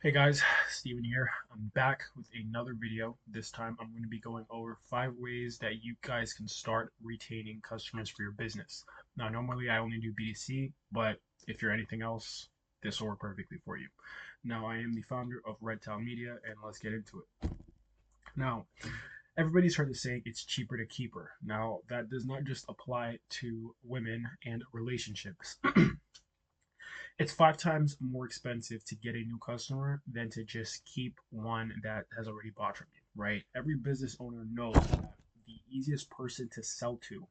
Hey guys, Steven here. I'm back with another video. This time I'm going to be going over 5 ways that you guys can start retaining customers for your business. Now, normally I only do B2C, but if you're anything else, this will work perfectly for you. Now, I am the founder of Red Town Media, and let's get into it. Now, everybody's heard the saying it's cheaper to keep her. Now, that does not just apply to women and relationships. It's 5 times more expensive to get a new customer than to just keep one that has already bought from you, right? Every business owner knows that the easiest person to sell to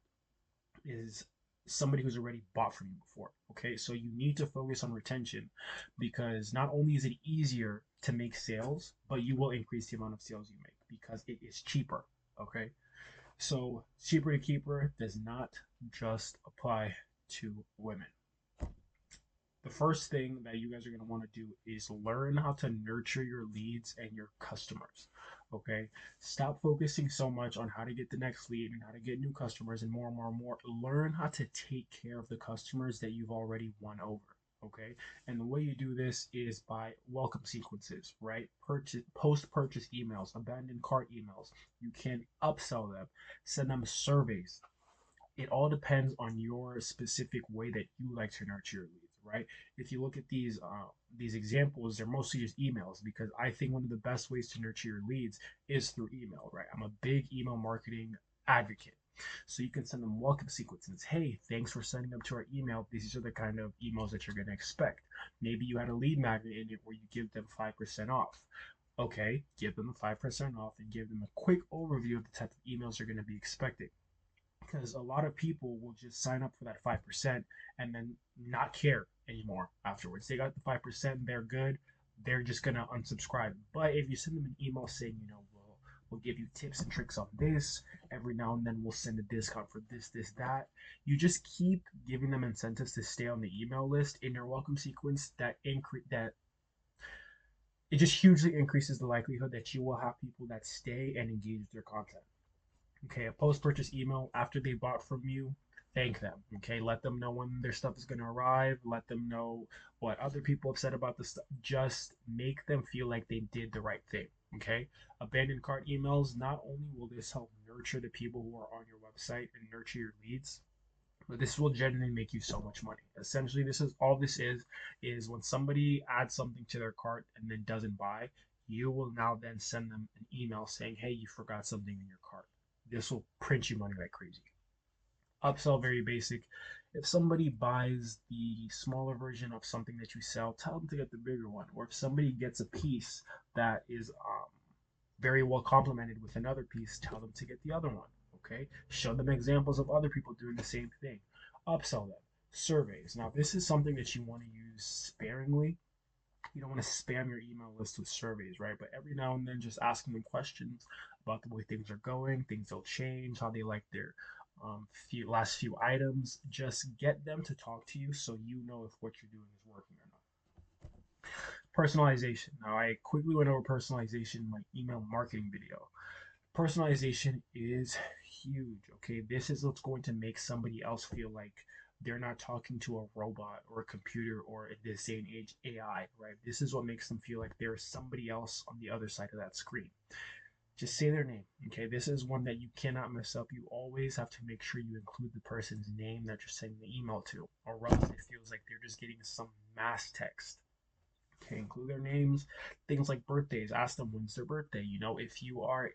is somebody who's already bought from you before. Okay, so you need to focus on retention because not only is it easier to make sales, but you will increase the amount of sales you make because it is cheaper. Okay, so cheaper to keeper does not just apply to women. The first thing that you guys are going to want to do is learn how to nurture your leads and your customers. Okay. Stop focusing so much on how to get the next lead and how to get new customers and more and more and more. Learn how to take care of the customers that you've already won over. Okay. And the way you do this is by welcome sequences, right? Purchase, post purchase emails, abandoned cart emails. You can upsell them, send them surveys. It all depends on your specific way that you like to nurture your leads, right? If you look at these examples, they're mostly just emails because I think one of the best ways to nurture your leads is through email, right? I'm a big email marketing advocate. So you can send them welcome sequences. Hey, thanks for signing up to our email. These are the kind of emails that you're going to expect. Maybe you had a lead magnet in it where you give them 5% off. Okay, give them the 5% off and give them a quick overview of the type of emails you're going to be expecting because a lot of people will just sign up for that 5% and then not care anymore afterwards. They got the 5%, they're good, they're just gonna unsubscribe. But if you send them an email saying, we'll give you tips and tricks on this, every now and then we'll send a discount for this, that, you just keep giving them incentives to stay on the email list in your welcome sequence. That it just hugely increases the likelihood that you will have people that stay and engage with your content. Okay, a post purchase email after they bought from you, thank them. Okay, let them know when their stuff is going to arrive. Let them know what other people have said about the stuff. Just make them feel like they did the right thing. Okay, abandoned cart emails. Not only will this help nurture the people who are on your website and nurture your leads, but this will genuinely make you so much money. Essentially, this is all this is when somebody adds something to their cart and then doesn't buy, you will now then send them an email saying, hey, you forgot something in your cart. This will print you money like crazy. Upsell, very basic. If somebody buys the smaller version of something that you sell, tell them to get the bigger one. Or if somebody gets a piece that is very well complemented with another piece, tell them to get the other one. Okay, show them examples of other people doing the same thing. Upsell them. Surveys. Now, this is something that you want to use sparingly. You don't want to spam your email list with surveys, right? But every now and then, just asking them questions about the way things are going, things they'll change, how they like their last few items. Just get them to talk to you so you know if what you're doing is working or not. Personalization. Now, I quickly went over personalization in my email marketing video. Personalization is huge. Okay, this is what's going to make somebody else feel like they're not talking to a robot or a computer or in this day and age AI, right? This is what makes them feel like there's somebody else on the other side of that screen. Just say their name. Okay, this is one that you cannot mess up. You always have to make sure you include the person's name that you're sending the email to, or else it feels like they're just getting some mass text. Okay, include their names, things like birthdays. Ask them when's their birthday. If you are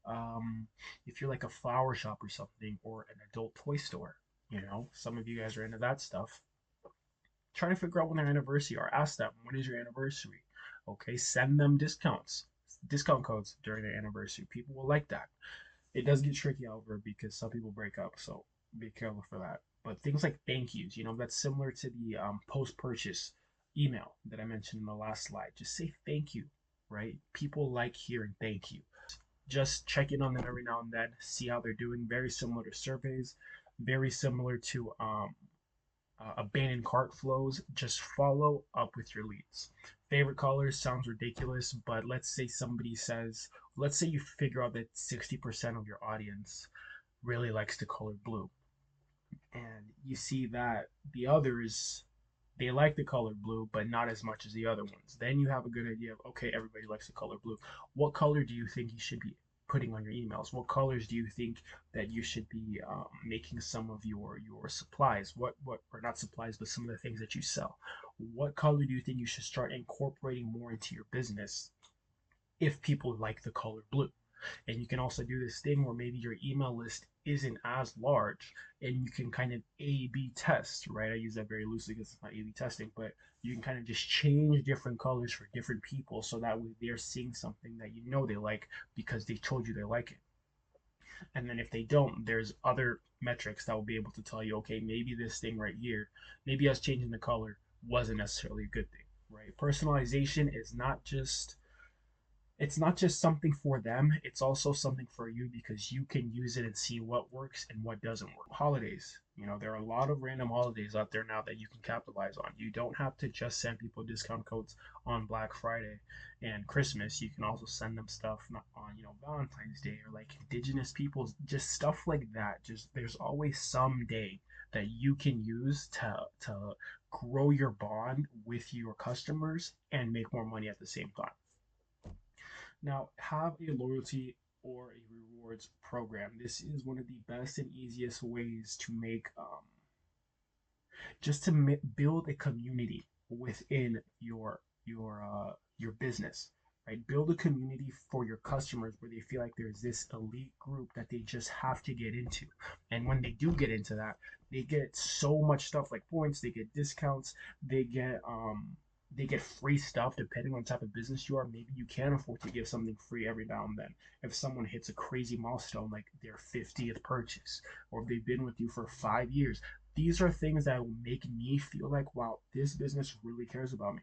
um, if you're like a flower shop or something, or an adult toy store, some of you guys are into that stuff. Try to figure out when their anniversary are. Ask them when is your anniversary. Okay, send them discount codes during their anniversary. People will like that. It does get tricky, however, because some people break up, so be careful for that. But things like thank yous, that's similar to the post purchase email that I mentioned in the last slide. Just say thank you, right? People like hearing thank you. Just check in on them every now and then, see how they're doing. Very similar to surveys, very similar to abandoned cart flows. Just follow up with your leads. Favorite colors sounds ridiculous, but let's say you figure out that 60% of your audience really likes the color blue, and you see that the others They like the color blue, but not as much as the other ones. Then you have a good idea of, okay, everybody likes the color blue. What color do you think you should be putting on your emails? What colors do you think that you should be making some of your supplies? What or not supplies, but some of the things that you sell? What color do you think you should start incorporating more into your business if people like the color blue? And you can also do this thing where maybe your email list isn't as large and you can kind of A B test, right? I use that very loosely because it's not A B testing, but you can kind of just change different colors for different people so that way they're seeing something that you know they like because they told you they like it. And then if they don't, there's other metrics that will be able to tell you, okay, maybe this thing right here, maybe us changing the color wasn't necessarily a good thing, right? Personalization is not just it's not just something for them, it's also something for you because you can use it and see what works and what doesn't work. Holidays, there are a lot of random holidays out there now that you can capitalize on. You don't have to just send people discount codes on Black Friday and Christmas. You can also send them stuff on, Valentine's Day or like indigenous peoples, just stuff like that. Just there's always some day that you can use to grow your bond with your customers and make more money at the same time. Now, have a loyalty or a rewards program. This is one of the best and easiest ways to make just to build a community within your business, right? Build a community for your customers where they feel like there's this elite group that they just have to get into, and when they do get into that, they get so much stuff like points, they get discounts, they get they get free stuff depending on the type of business you are. Maybe you can afford to give something free every now and then. If someone hits a crazy milestone like their 50th purchase, or if they've been with you for 5 years, these are things that will make me feel like, wow, this business really cares about me.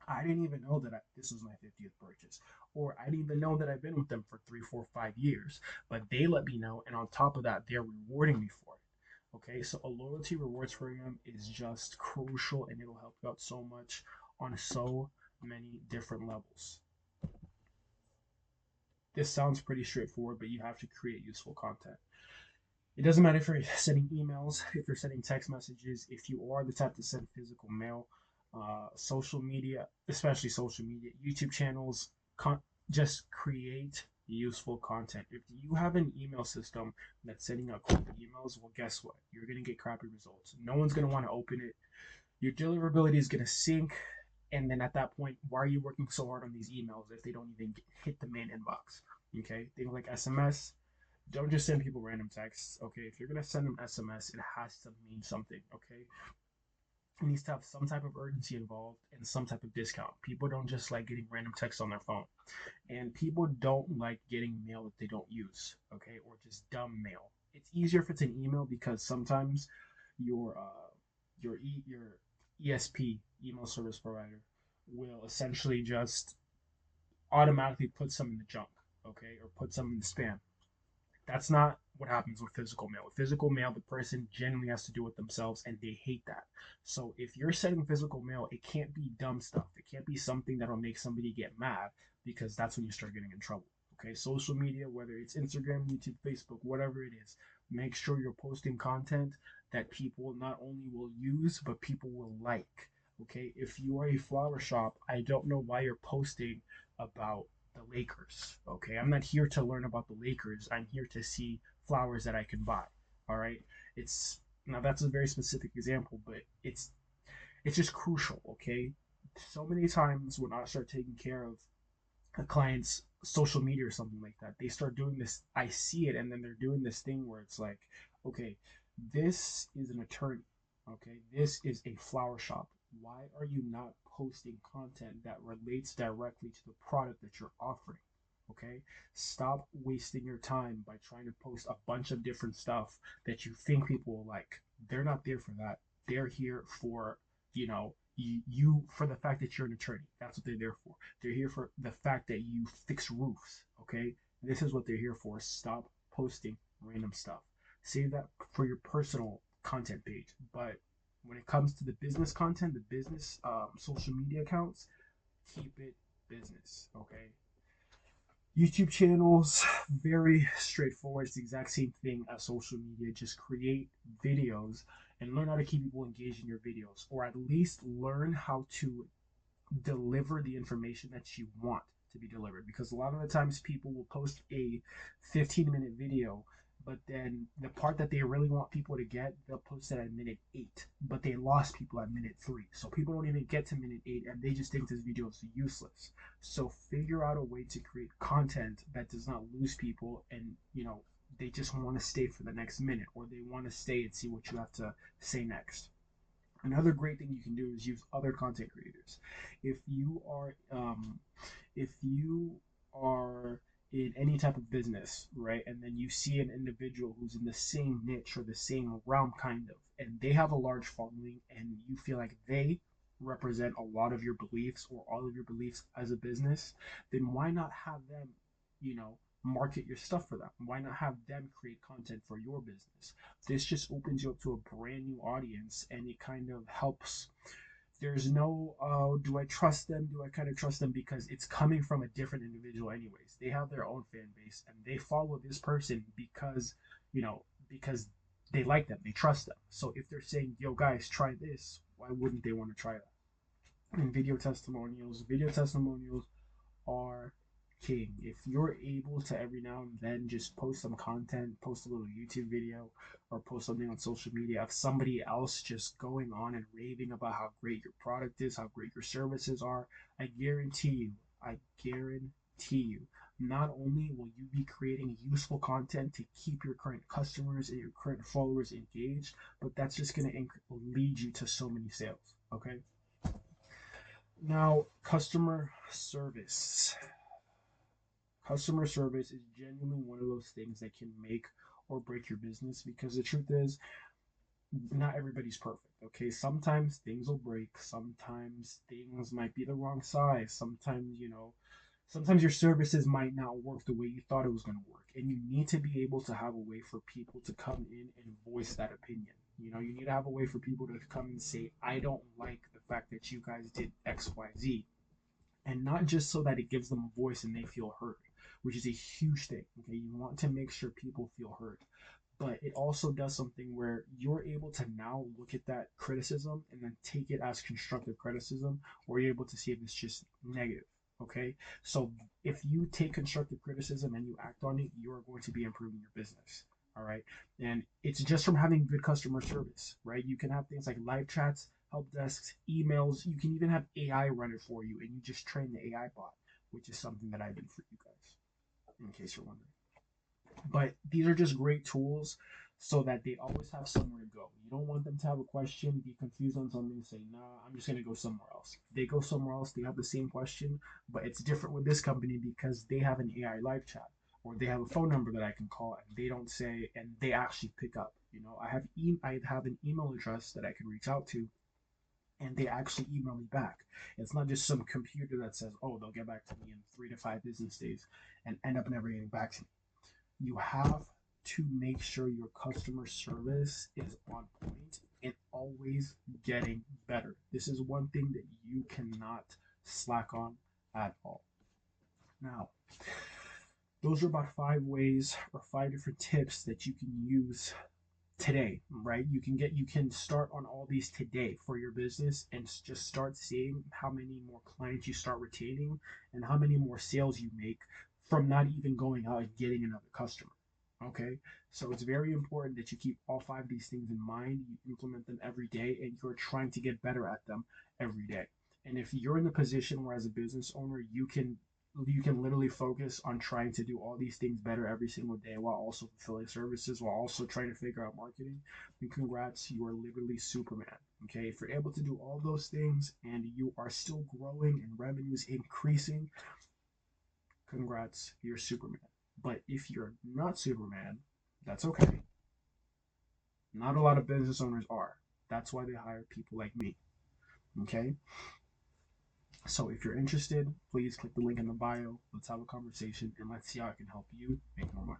I didn't even know that this was my 50th purchase, or I didn't even know that I've been with them for 3, 4, 5 years, but they let me know, and on top of that, they're rewarding me for it. Okay, so a loyalty rewards program is just crucial and it'll help you out so much on so many different levels. This sounds pretty straightforward, but you have to create useful content. It doesn't matter if you're sending emails, if you're sending text messages, if you are the type to send physical mail, social media, especially social media, YouTube channels, just create useful content. If you have an email system that's sending out quick emails, well, guess what? You're going to get crappy results. No one's going to want to open it. Your deliverability is going to sink. And then at that point, why are you working so hard on these emails if they don't even hit the main inbox? Okay, things like SMS, don't just send people random texts. Okay, if you're gonna send them SMS, it has to mean something. Okay, it needs to have some type of urgency involved and some type of discount. People don't just like getting random texts on their phone, and people don't like getting mail that they don't use. Okay, or just dumb mail. It's easier if it's an email because sometimes your your ESP, email service provider, will essentially just automatically put some in the junk. Okay, or put some in the spam. That's not what happens with physical mail. With physical mail, the person genuinely has to do it themselves, and they hate that. So if you're sending physical mail, it can't be dumb stuff. It can't be something that'll make somebody get mad because that's when you start getting in trouble. Okay, social media, whether it's Instagram, YouTube, Facebook, whatever it is, make sure you're posting content that people not only will use but people will like. Okay, if you are a flower shop, I don't know why you're posting about the Lakers. Okay, I'm not here to learn about the Lakers. I'm here to see flowers that I can buy. All right, it's now that's a very specific example, but it's just crucial. Okay, so many times when I start taking care of a client's social media or something like that, they start doing this. I see it, and then they're doing this thing where it's like, okay, this is an attorney. Okay, this is a flower shop. Why are you not posting content that relates directly to the product that you're offering? Okay, stop wasting your time by trying to post a bunch of different stuff that you think people will like. They're not there for that. They're here for, you for the fact that you're an attorney. That's what they're there for. They're here for the fact that you fix roofs. Okay, this is what they're here for. Stop posting random stuff. Save that for your personal content page. But when it comes to the business content, the business social media accounts, keep it business. Okay. YouTube channels, very straightforward. It's the exact same thing as social media. Just create videos and learn how to keep people engaged in your videos, or at least learn how to deliver the information that you want to be delivered. Because a lot of the times people will post a 15-minute video, but then the part that they really want people to get, they'll post it at minute 8, but they lost people at minute 3. So people don't even get to minute 8 and they just think this video is useless. So figure out a way to create content that does not lose people, and they just want to stay for the next minute, or they want to stay and see what you have to say next. Another great thing you can do is use other content creators. If you are if you are in any type of business, right, and then you see an individual who's in the same niche or the same realm, kind of, and they have a large following, and you feel like they represent a lot of your beliefs or all of your beliefs as a business, then why not have them, market your stuff for them? Why not have them create content for your business? This just opens you up to a brand new audience, and it kind of helps. There's no, do I trust them? Do I kind of trust them? Because it's coming from a different individual, anyways. They have their own fan base and they follow this person because they like them, they trust them. So if they're saying, yo, guys, try this, why wouldn't they want to try that? And video testimonials are king. If you're able to every now and then just post some content, post a little YouTube video, or post something on social media of somebody else just going on and raving about how great your product is, how great your services are, I guarantee you, not only will you be creating useful content to keep your current customers and your current followers engaged, but that's just going to lead you to so many sales. Okay. Now, customer service is genuinely one of those things that can make or break your business, because the truth is, not everybody's perfect. Okay, sometimes things will break, sometimes things might be the wrong size, sometimes your services might not work the way you thought it was going to work, and you need to be able to have a way for people to come in and voice that opinion. You need to have a way for people to come and say, I don't like the fact that you guys did XYZ, and not just so that it gives them a voice and they feel heard, which is a huge thing. Okay, you want to make sure people feel heard, but it also does something where you're able to now look at that criticism and then take it as constructive criticism, or you're able to see if it's just negative. Okay, so if you take constructive criticism and you act on it, you are going to be improving your business. All right, and it's just from having good customer service, right? You can have things like live chats, help desks, emails. You can even have AI run it for you, and you just train the AI bot, which is something that I do for you guys, in case you're wondering. But these are just great tools so that they always have somewhere to go. You don't want them to have a question, be confused on something, and say, nah, I'm just going to go somewhere else. They go somewhere else, they have the same question, but it's different with this company because they have an AI live chat, or they have a phone number that I can call, and they don't say, and they actually pick up. I have an email address that I can reach out to, and they actually email me back. It's not just some computer that says, oh, they'll get back to me in 3 to 5 business days and end up never getting back to me. You have to make sure your customer service is on point and always getting better. This is one thing that you cannot slack on at all. Now, those are about 5 ways or 5 different tips that you can use today, right? You can start on all these today for your business and just start seeing how many more clients you start retaining and how many more sales you make from not even going out and getting another customer. Okay, so it's very important that you keep all 5 of these things in mind, you implement them every day, and you're trying to get better at them every day. And if you're in the position where, as a business owner, you can literally focus on trying to do all these things better every single day while also fulfilling services, while also trying to figure out marketing, then congrats, you are literally Superman. Okay, if you're able to do all those things and you are still growing and revenues increasing, congrats, you're Superman. But if you're not Superman, that's okay. Not a lot of business owners are. That's why they hire people like me. Okay? So if you're interested, please click the link in the bio. Let's have a conversation and let's see how I can help you make more money.